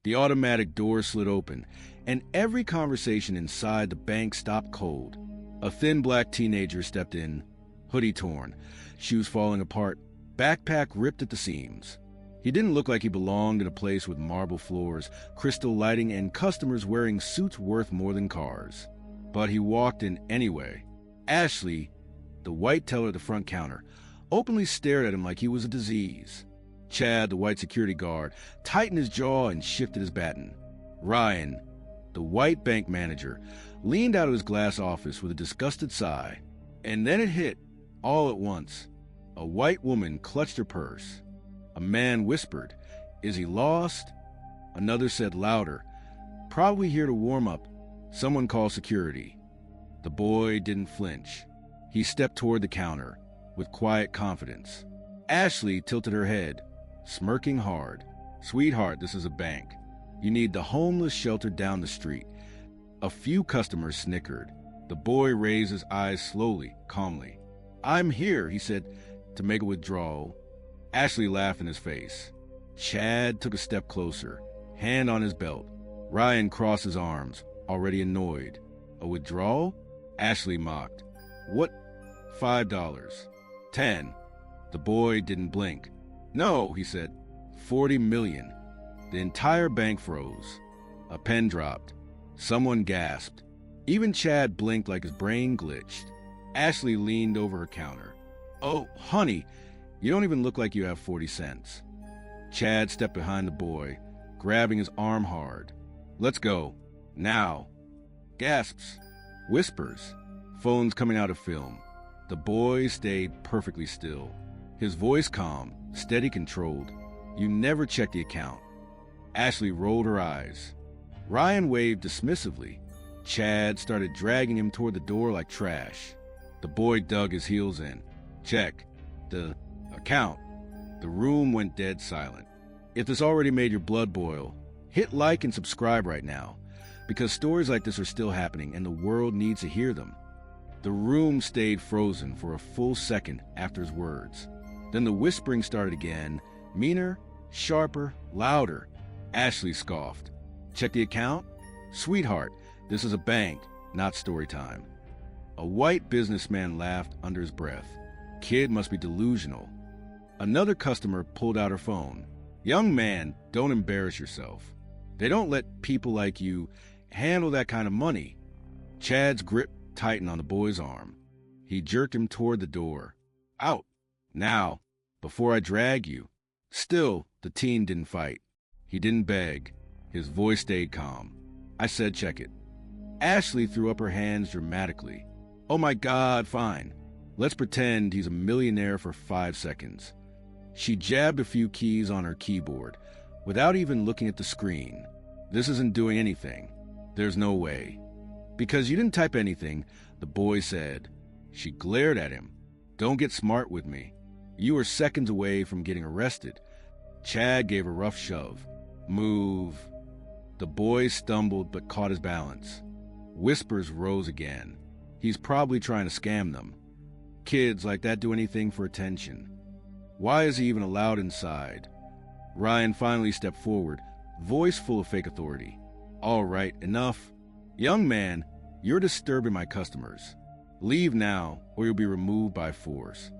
The automatic door slid open, and every conversation inside the bank stopped cold. A thin black teenager stepped in, hoodie torn, shoes falling apart, backpack ripped at the seams. He didn't look like he belonged in a place with marble floors, crystal lighting, and customers wearing suits worth more than cars. But he walked in anyway. Ashley, the white teller at the front counter, openly stared at him like he was a disease. Chad, the white security guard, tightened his jaw and shifted his baton. Ryan, the white bank manager, leaned out of his glass office with a disgusted sigh. And then it hit, all at once. A white woman clutched her purse. A man whispered, "Is he lost?" Another said louder, "Probably here to warm up. Someone call security." The boy didn't flinch. He stepped toward the counter with quiet confidence. Ashley tilted her head, smirking hard. "Sweetheart, this is a bank. You need the homeless shelter down the street." A few customers snickered. The boy raised his eyes slowly, calmly. "I'm here," he said, to make a withdrawal. Ashley laughed in his face. Chad took a step closer, hand on his belt. Ryan crossed his arms, already annoyed. "A withdrawal?" Ashley mocked. "What? $5. 10. The boy didn't blink. "No," he said. 40 million. The entire bank froze. A pen dropped. Someone gasped. Even Chad blinked like his brain glitched. Ashley leaned over her counter. "Oh, honey, you don't even look like you have 40 cents. Chad stepped behind the boy, grabbing his arm hard. "Let's go. Now." Gasps. Whispers. Phones coming out of film. The boy stayed perfectly still. His voice calm, steady, controlled. "You never check the account." Ashley rolled her eyes. Ryan waved dismissively. Chad started dragging him toward the door like trash. The boy dug his heels in. "Check. The account." The room went dead silent. If this already made your blood boil, hit like and subscribe right now, because stories like this are still happening and the world needs to hear them. The room stayed frozen for a full second after his words. Then the whispering started again, meaner, sharper, louder. Ashley scoffed. "Check the account? Sweetheart, this is a bank, not story time." A white businessman laughed under his breath. Kid must be delusional. Another customer pulled out her phone. "Young man, don't embarrass yourself. They don't let people like you handle that kind of money." Chad's grip tightened on the boy's arm. He jerked him toward the door. "Out. Now, before I drag you." Still, the teen didn't fight. He didn't beg. His voice stayed calm. "I said check it." Ashley threw up her hands dramatically. "Oh my God, fine. Let's pretend he's a millionaire for 5 seconds." She jabbed a few keys on her keyboard, without even looking at the screen. "This isn't doing anything. There's no way." "Because you didn't type anything," the boy said. She glared at him. "Don't get smart with me. You were seconds away from getting arrested." Chad gave a rough shove. "Move." The boy stumbled but caught his balance. Whispers rose again. "He's probably trying to scam them. Kids like that do anything for attention. Why is he even allowed inside?" Ryan finally stepped forward, voice full of fake authority. "All right, enough. Young man, you're disturbing my customers. Leave now, or you'll be removed by force."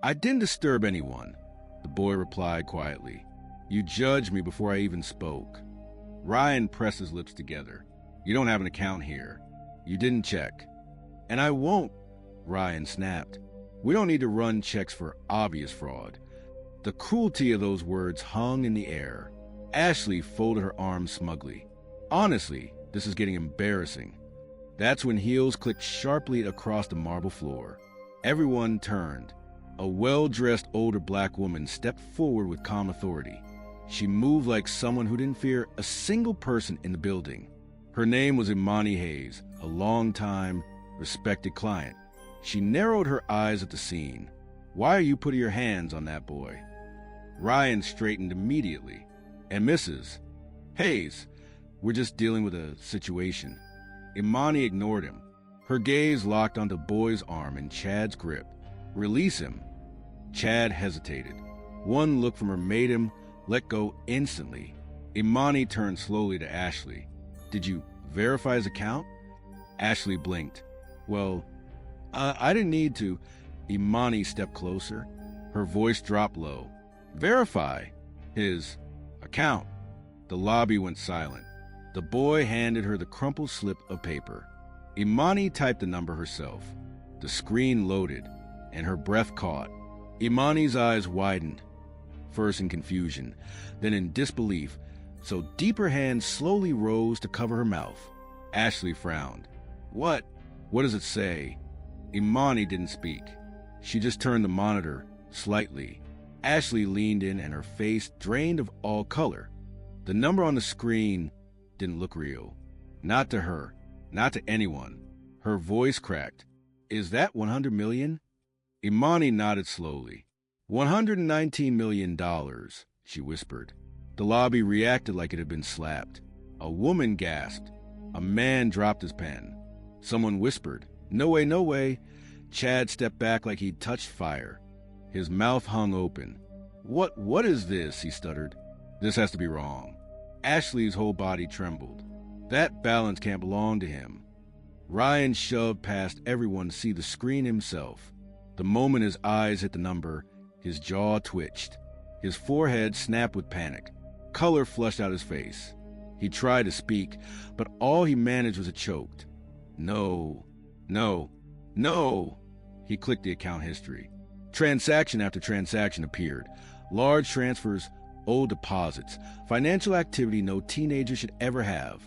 "I didn't disturb anyone," the boy replied quietly. "You judged me before I even spoke." Ryan pressed his lips together. "You don't have an account here. You didn't check." "And I won't," Ryan snapped. "We don't need to run checks for obvious fraud." The cruelty of those words hung in the air. Ashley folded her arms smugly. "Honestly, this is getting embarrassing." That's when heels clicked sharply across the marble floor. Everyone turned. A well-dressed older black woman stepped forward with calm authority. She moved like someone who didn't fear a single person in the building. Her name was Imani Hayes, a long-time, respected client. She narrowed her eyes at the scene. "Why are you putting your hands on that boy?" Ryan straightened immediately. "And Mrs. Hayes, we're just dealing with a situation." Imani ignored him. Her gaze locked onto the boy's arm in Chad's grip. "Release him." Chad hesitated. One look from her made him let go instantly. Imani turned slowly to Ashley. Did you verify his account? Ashley blinked. Well, I didn't need to. Imani stepped closer. Her voice dropped low. Verify his account. The lobby went silent. The boy handed her the crumpled slip of paper. Imani typed the number herself. The screen loaded, and her breath caught. Imani's eyes widened, first in confusion, then in disbelief, so deep her hand slowly rose to cover her mouth. Ashley frowned. What? What does it say? Imani didn't speak. She just turned the monitor slightly. Ashley leaned in and her face drained of all color. The number on the screen didn't look real. Not to her. Not to anyone. Her voice cracked. Is that 100 million? Imani nodded slowly. $119 million, she whispered. The lobby reacted like it had been slapped. A woman gasped. A man dropped his pen. Someone whispered, No way, no way. Chad stepped back like he'd touched fire. His mouth hung open. What is this? He stuttered. This has to be wrong. Ashley's whole body trembled. That balance can't belong to him. Ryan shoved past everyone to see the screen himself. The moment his eyes hit the number, his jaw twitched. His forehead snapped with panic. Color flushed out his face. He tried to speak, but all he managed was a choked. No. He clicked the account history. Transaction after transaction appeared. Large transfers, old deposits, financial activity no teenager should ever have.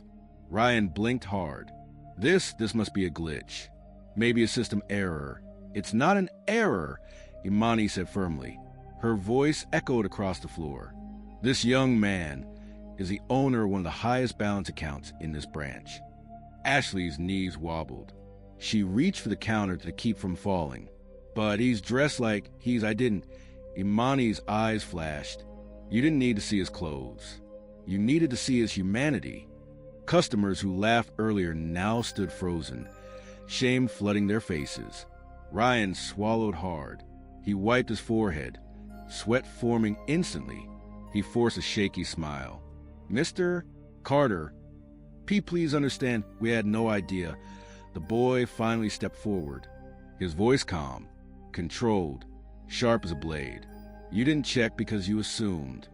Ryan blinked hard. This must be a glitch. Maybe a system error. It's not an error, Imani said firmly. Her voice echoed across the floor. This young man is the owner of one of the highest balance accounts in this branch. Ashley's knees wobbled. She reached for the counter to keep from falling. But he's dressed like I didn't. Imani's eyes flashed. You didn't need to see his clothes. You needed to see his humanity. Customers who laughed earlier now stood frozen, shame flooding their faces. Ryan swallowed hard. He wiped his forehead, sweat forming instantly. He forced a shaky smile. Mr. Carter, please understand, we had no idea. The boy finally stepped forward, his voice calm, controlled, sharp as a blade. You didn't check because you assumed.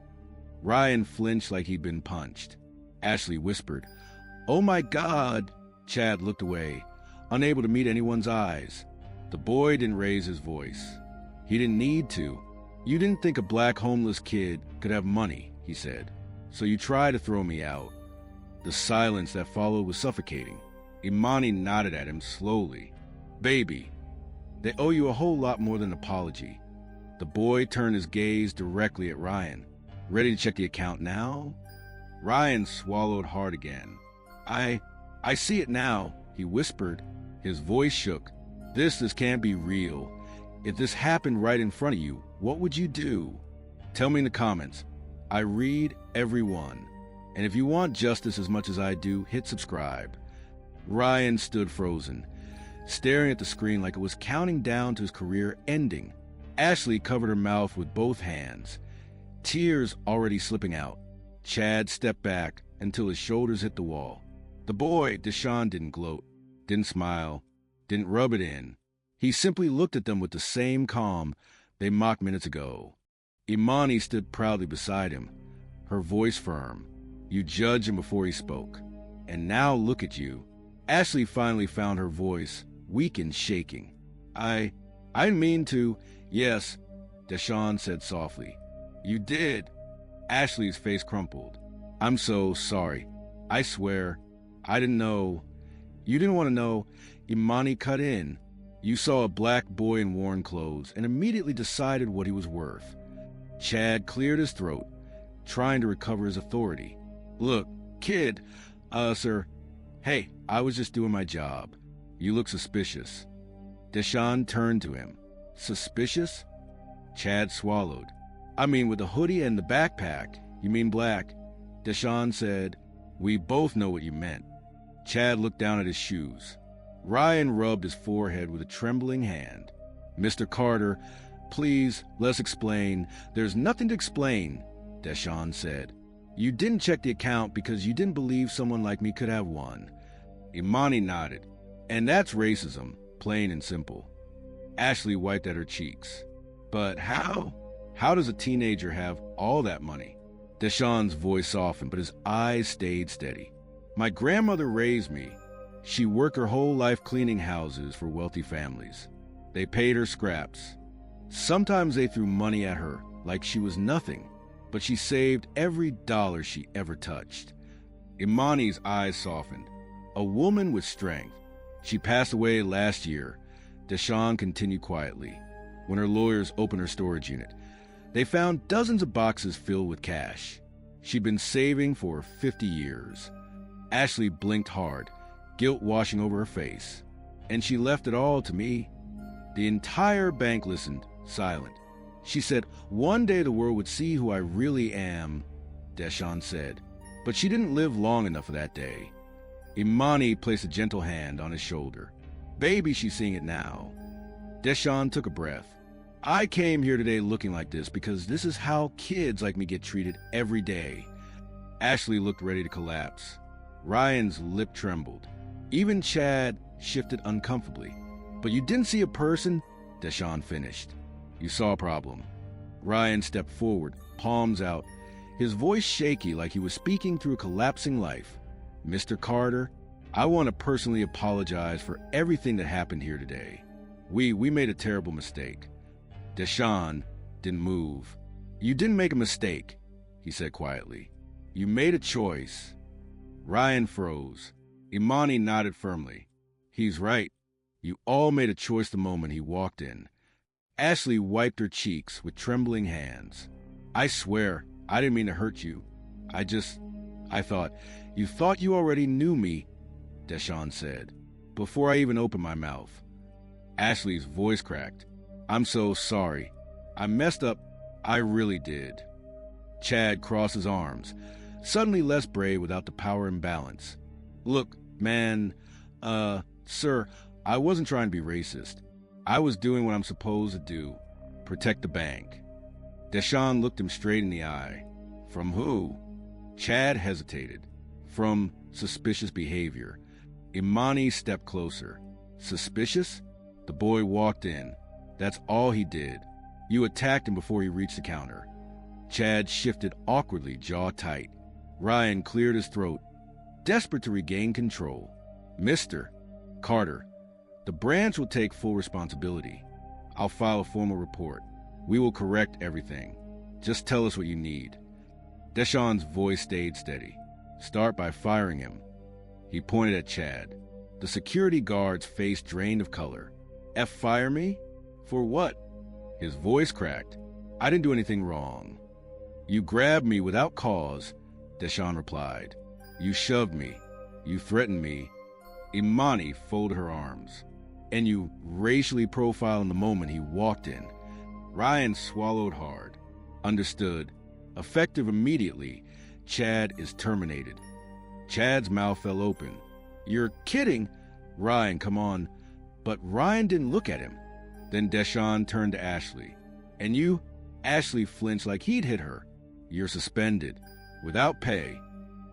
Ryan flinched like he'd been punched. Ashley whispered, Oh my God! Chad looked away, unable to meet anyone's eyes. The boy didn't raise his voice. He didn't need to. You didn't think a black homeless kid could have money, he said. So you tried to throw me out. The silence that followed was suffocating. Imani nodded at him slowly. Baby, they owe you a whole lot more than an apology. The boy turned his gaze directly at Ryan. Ready to check the account now? Ryan swallowed hard again. I see it now, he whispered. His voice shook. This can't be real. If this happened right in front of you, what would you do? Tell me in the comments. I read every one. And if you want justice as much as I do, hit subscribe. Ryan stood frozen, staring at the screen like it was counting down to his career ending. Ashley covered her mouth with both hands, tears already slipping out. Chad stepped back until his shoulders hit the wall. The boy, Deshaun, didn't gloat, didn't smile, didn't rub it in. He simply looked at them with the same calm they mocked minutes ago. Imani stood proudly beside him, her voice firm. You judged him before he spoke. And now look at you. Ashley finally found her voice, weak and shaking. I didn't mean to. Yes, Deshaun said softly. You did. Ashley's face crumpled. I'm so sorry. I swear, I didn't know. You didn't want to know. Imani cut in. You saw a black boy in worn clothes and immediately decided what he was worth. Chad cleared his throat, trying to recover his authority. Look, kid, sir. Hey, I was just doing my job. You look suspicious. Deshaun turned to him. Suspicious? Chad swallowed. I mean, with the hoodie and the backpack. You mean black? Deshaun said, We both know what you meant. Chad looked down at his shoes. Ryan rubbed his forehead with a trembling hand. Mr. Carter, please, let's explain. There's nothing to explain, Deshaun said. You didn't check the account because you didn't believe someone like me could have one. Imani nodded. And that's racism, plain and simple. Ashley wiped at her cheeks. But how? How does a teenager have all that money? Deshawn's voice softened, but his eyes stayed steady. My grandmother raised me. She worked her whole life cleaning houses for wealthy families. They paid her scraps. Sometimes they threw money at her like she was nothing, but she saved every dollar she ever touched. Imani's eyes softened. A woman with strength. She passed away last year. Deshawn continued quietly. When her lawyers opened her storage unit, they found dozens of boxes filled with cash. She'd been saving for 50 years. Ashley blinked hard, guilt washing over her face. And she left it all to me. The entire bank listened, silent. She said, one day the world would see who I really am, Deshawn said. But she didn't live long enough for that day. Imani placed a gentle hand on his shoulder. Baby, she's seeing it now. Deshawn took a breath. I came here today looking like this because this is how kids like me get treated every day. Ashley looked ready to collapse. Ryan's lip trembled. Even Chad shifted uncomfortably. But you didn't see a person, Deshawn finished. You saw a problem. Ryan stepped forward, palms out, his voice shaky like he was speaking through a collapsing life. Mr. Carter, I want to personally apologize for everything that happened here today. We made a terrible mistake. Deshawn didn't move. You didn't make a mistake, he said quietly. You made a choice. Ryan froze. Imani nodded firmly. He's right. You all made a choice the moment he walked in. Ashley wiped her cheeks with trembling hands. I swear, I didn't mean to hurt you. I thought, you thought you already knew me, Deshawn said, before I even opened my mouth. Ashley's voice cracked. I'm so sorry. I messed up. I really did. Chad crossed his arms, suddenly less brave without the power imbalance. Look, man, sir, I wasn't trying to be racist. I was doing what I'm supposed to do. Protect the bank. Deshawn looked him straight in the eye. From who? Chad hesitated. From suspicious behavior. Imani stepped closer. Suspicious? The boy walked in. That's all he did. You attacked him before he reached the counter. Chad shifted awkwardly, jaw tight. Ryan cleared his throat, desperate to regain control. Mr. Carter, the branch will take full responsibility. I'll file a formal report. We will correct everything. Just tell us what you need. Deshawn's voice stayed steady. Start by firing him. He pointed at Chad. The security guard's face drained of color. Fire me? For what? His voice cracked. I didn't do anything wrong. You grabbed me without cause, Deshawn replied. You shoved me. You threatened me. Imani folded her arms. And you racially profiled in the moment he walked in. Ryan swallowed hard. Understood. Effective immediately, Chad is terminated. Chad's mouth fell open. You're kidding? Ryan, come on. But Ryan didn't look at him. Then Deshawn turned to Ashley. And you? Ashley flinched like he'd hit her. You're suspended. Without pay.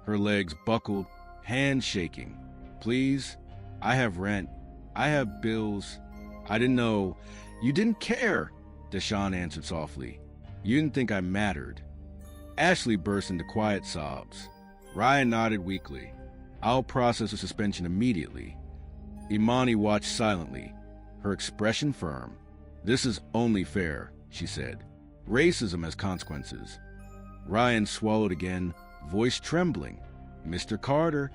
Her legs buckled, hands shaking. Please? I have rent. I have bills. I didn't know. You didn't care, Deshawn answered softly. You didn't think I mattered. Ashley burst into quiet sobs. Ryan nodded weakly. I'll process a suspension immediately. Imani watched silently, her expression firm. This is only fair, she said. Racism has consequences. Ryan swallowed again, voice trembling. Mr. Carter,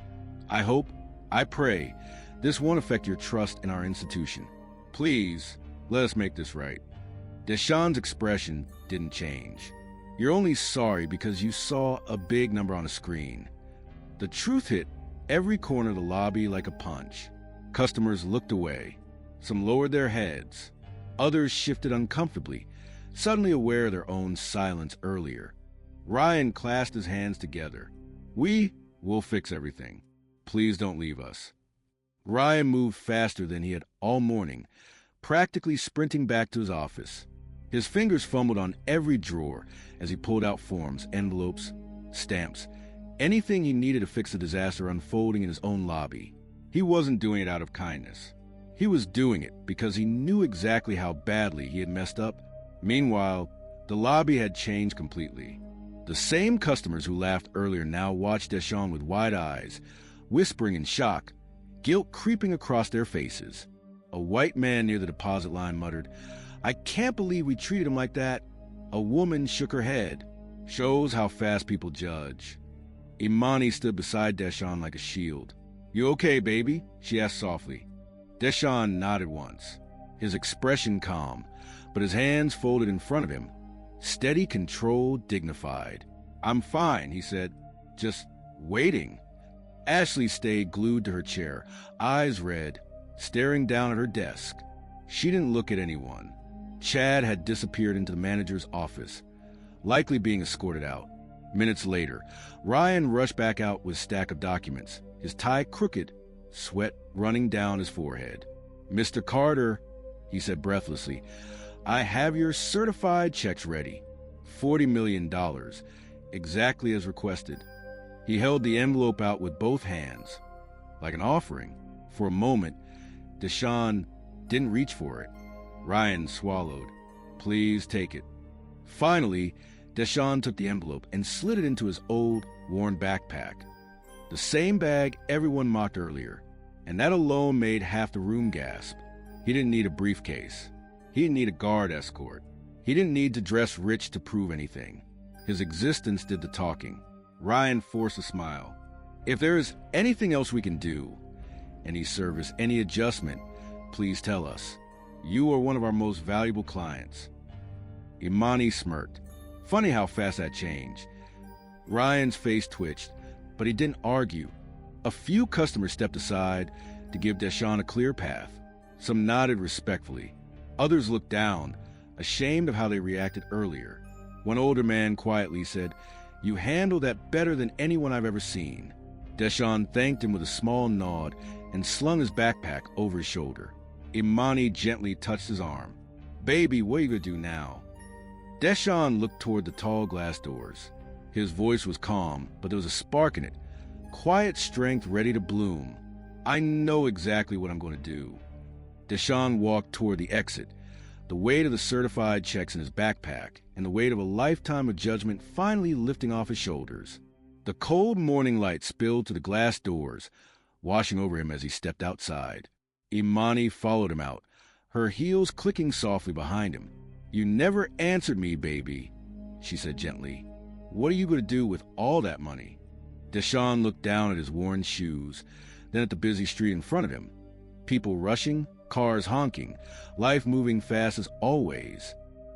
I pray, this won't affect your trust in our institution. Please, let us make this right. Deshawn's expression didn't change. You're only sorry because you saw a big number on a screen. The truth hit every corner of the lobby like a punch. Customers looked away. Some lowered their heads. Others shifted uncomfortably, suddenly aware of their own silence earlier. Ryan clasped his hands together. We will fix everything. Please don't leave us. Ryan moved faster than he had all morning, practically sprinting back to his office. His fingers fumbled on every drawer as he pulled out forms, envelopes. stamps, anything he needed to fix the disaster unfolding in his own lobby. He wasn't doing it out of kindness. He was doing it because he knew exactly how badly he had messed up. Meanwhile, the lobby had changed completely. The same customers who laughed earlier now watched Deshawn with wide eyes, whispering in shock, guilt creeping across their faces. A white man near the deposit line muttered, "I can't believe we treated him like that." A woman shook her head. Shows how fast people judge. Imani stood beside Deshawn like a shield. "You okay, baby?" she asked softly. Deshawn nodded once, his expression calm, but his hands folded in front of him. Steady, controlled, dignified. "I'm fine," he said. "Just waiting." Ashley stayed glued to her chair, eyes red, staring down at her desk. She didn't look at anyone. Chad had disappeared into the manager's office, likely being escorted out. Minutes later, Ryan rushed back out with a stack of documents, his tie crooked, sweat running down his forehead. "Mr. Carter," he said breathlessly, "I have your certified checks ready. $40 million, exactly as requested." He held the envelope out with both hands, like an offering. For a moment, Deshawn didn't reach for it. Ryan swallowed. "Please take it." Finally, Deshawn took the envelope and slid it into his old, worn backpack. The same bag everyone mocked earlier, and that alone made half the room gasp. He didn't need a briefcase. He didn't need a guard escort. He didn't need to dress rich to prove anything. His existence did the talking. Ryan forced a smile. "If there is anything else we can do, any service, any adjustment, please tell us. You are one of our most valuable clients." Imani smirked. Funny how fast that changed. Ryan's face twitched, but he didn't argue. A few customers stepped aside to give Deshawn a clear path. Some nodded respectfully. Others looked down, ashamed of how they reacted earlier. One older man quietly said, "You handled that better than anyone I've ever seen." Deshawn thanked him with a small nod and slung his backpack over his shoulder. Imani gently touched his arm. "Baby, what are you going to do now?" Deshawn looked toward the tall glass doors. His voice was calm, but there was a spark in it. Quiet strength ready to bloom. "I know exactly what I'm going to do." Deshawn walked toward the exit, the weight of the certified checks in his backpack and the weight of a lifetime of judgment finally lifting off his shoulders. The cold morning light spilled to the glass doors, washing over him as he stepped outside. Imani followed him out, her heels clicking softly behind him. "You never answered me, baby," she said gently. "What are you going to do with all that money?" Deshawn looked down at his worn shoes, then at the busy street in front of him. People rushing, cars honking, life moving fast as always.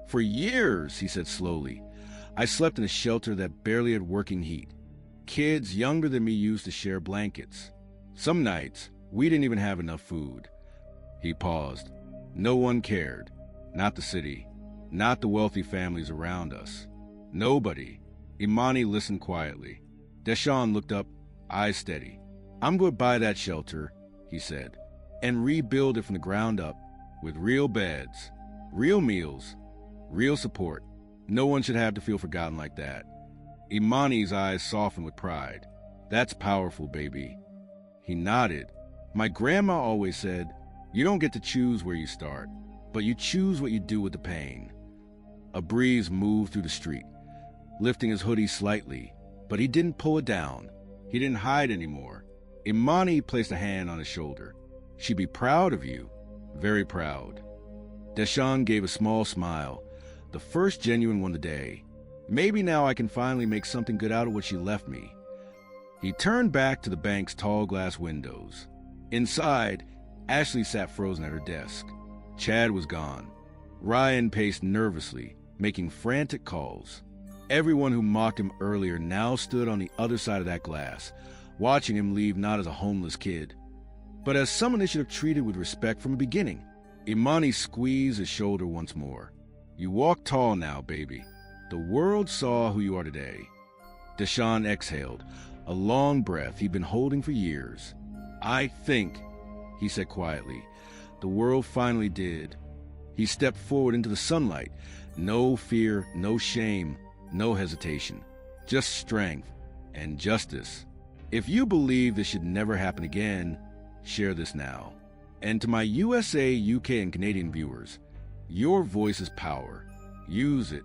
"For years," he said slowly, "I slept in a shelter that barely had working heat. Kids younger than me used to share blankets. Some nights, we didn't even have enough food." He paused. "No one cared. Not the city. Not the wealthy families around us. Nobody." Imani listened quietly. Deshawn looked up, eyes steady. "I'm going to buy that shelter," he said, "and rebuild it from the ground up, with real beds, real meals, real support. No one should have to feel forgotten like that." Imani's eyes softened with pride. "That's powerful, baby." He nodded. "My grandma always said, you don't get to choose where you start, but you choose what you do with the pain." A breeze moved through the street, lifting his hoodie slightly, but he didn't pull it down. He didn't hide anymore. Imani placed a hand on his shoulder. "She'd be proud of you, very proud." Deshawn gave a small smile, the first genuine one today. Maybe now I can finally make something good out of what she left me. He turned back to the bank's tall glass windows. Inside, Ashley sat frozen at her desk. Chad was gone. Ryan paced nervously, making frantic calls. Everyone who mocked him earlier now stood on the other side of that glass, watching him leave not as a homeless kid, but as someone they should have treated with respect from the beginning. Imani squeezed his shoulder once more. "You walk tall now, baby. The world saw who you are today." Deshawn exhaled, a long breath he'd been holding for years. "I think," he said quietly, "the world finally did." He stepped forward into the sunlight. No fear, no shame, no hesitation. just strength and justice. If you believe this should never happen again, share this now. And to my USA, UK, and Canadian viewers, your voice is power. Use it.